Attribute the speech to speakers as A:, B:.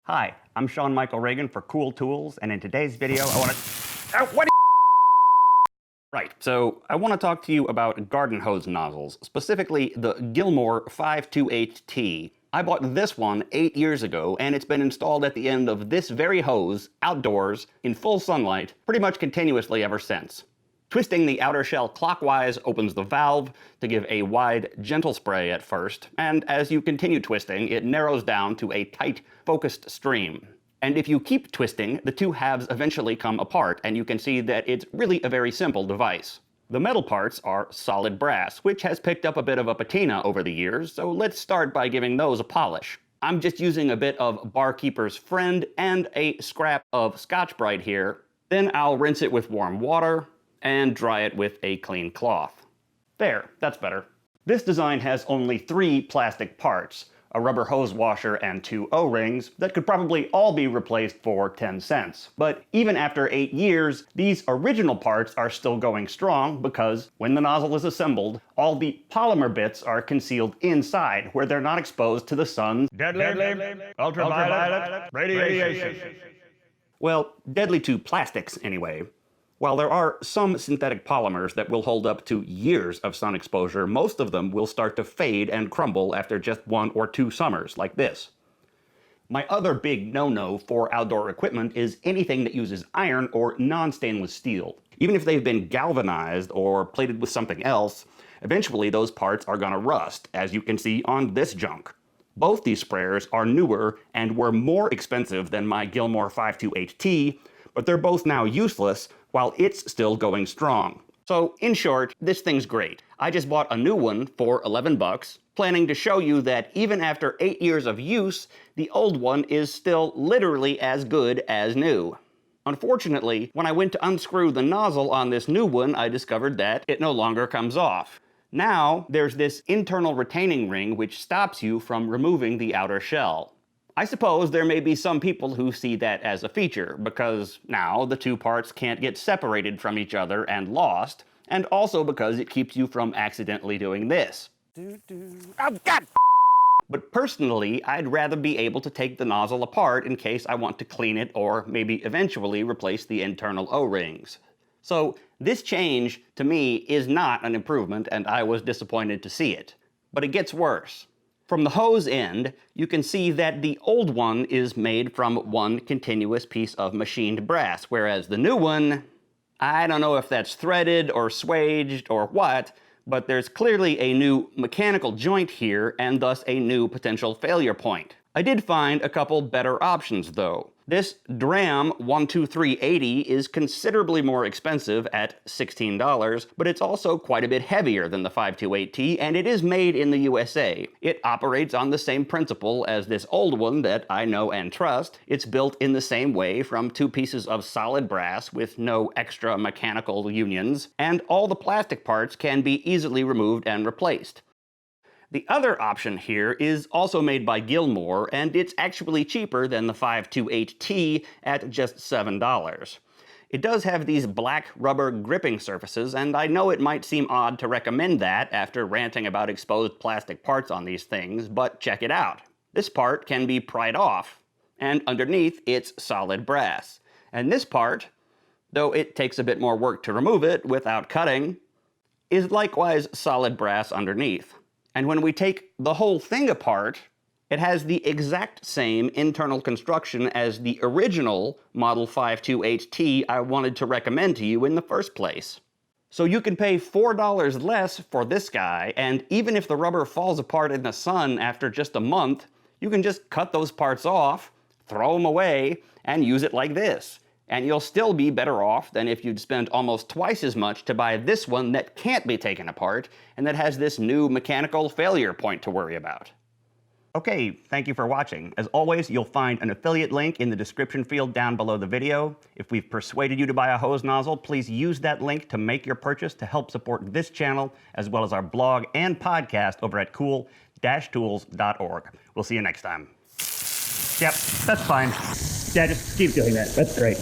A: Hi, I'm Sean Michael Reagan for Cool Tools, and in today's video, I want to... Right, so I want to talk to you about garden hose nozzles, specifically the Gilmour 528T. I bought this one 8 years ago, and it's been installed at the end of this very hose, outdoors, in full sunlight, pretty much continuously ever since. Twisting the outer shell clockwise opens the valve to give a wide, gentle spray at first, and as you continue twisting, it narrows down to a tight, focused stream. And if you keep twisting, the two halves eventually come apart, and you can see that it's really a very simple device. The metal parts are solid brass, which has picked up a bit of a patina over the years, so let's start by giving those a polish. I'm just using a bit of Barkeeper's Friend and a scrap of Scotch-Brite here. Then I'll rinse it with warm water and dry it with a clean cloth. There, that's better. This design has only 3 plastic parts, a rubber hose washer and 2 O-rings that could probably all be replaced for 10 cents. But even after 8 years, these original parts are still going strong because when the nozzle is assembled, all the polymer bits are concealed inside where they're not exposed to the sun's deadly ultraviolet radiation. Well, deadly to plastics anyway. While there are some synthetic polymers that will hold up to years of sun exposure, most of them will start to fade and crumble after just 1 or 2 summers, like this. My other big no-no for outdoor equipment is anything that uses iron or non-stainless steel. Even if they've been galvanized or plated with something else, eventually those parts are gonna rust, as you can see on this junk. Both these sprayers are newer and were more expensive than my Gilmour 528T, but they're both now useless while it's still going strong. So in short, this thing's great. I just bought a new one for 11 bucks, planning to show you that even after 8 years of use, the old one is still literally as good as new. Unfortunately, when I went to unscrew the nozzle on this new one, I discovered that it no longer comes off. Now, there's this internal retaining ring which stops you from removing the outer shell. I suppose there may be some people who see that as a feature, because now the 2 parts can't get separated from each other and lost, and also because it keeps you from accidentally doing this. Oh, God! But personally, I'd rather be able to take the nozzle apart in case I want to clean it or maybe eventually replace the internal O-rings. So this change, to me, is not an improvement, and I was disappointed to see it. But it gets worse. From the hose end, you can see that the old one is made from one continuous piece of machined brass, whereas the new one, I don't know if that's threaded or swaged or what, but there's clearly a new mechanical joint here and thus a new potential failure point. I did find a couple better options though. This Dramm 12380 is considerably more expensive at $16, but it's also quite a bit heavier than the 528T, and it is made in the USA. It operates on the same principle as this old one that I know and trust. It's built in the same way from 2 pieces of solid brass with no extra mechanical unions, and all the plastic parts can be easily removed and replaced. The other option here is also made by Gilmour, and it's actually cheaper than the 528T at just $7. It does have these black rubber gripping surfaces, and I know it might seem odd to recommend that after ranting about exposed plastic parts on these things, but check it out. This part can be pried off, and underneath it's solid brass. And this part, though it takes a bit more work to remove it without cutting, is likewise solid brass underneath. And when we take the whole thing apart, it has the exact same internal construction as the original Model 528T I wanted to recommend to you in the first place. So you can pay $4 less for this guy, and even if the rubber falls apart in the sun after just a month, you can just cut those parts off, throw them away, and use it like this. And you'll still be better off than if you'd spent almost twice as much to buy this one that can't be taken apart and that has this new mechanical failure point to worry about. Okay, thank you for watching. As always, you'll find an affiliate link in the description field down below the video. If we've persuaded you to buy a hose nozzle, please use that link to make your purchase to help support this channel, as well as our blog and podcast over at cool-tools.org. We'll see you next time. Yep, that's fine. Yeah, just keep doing that. That's great.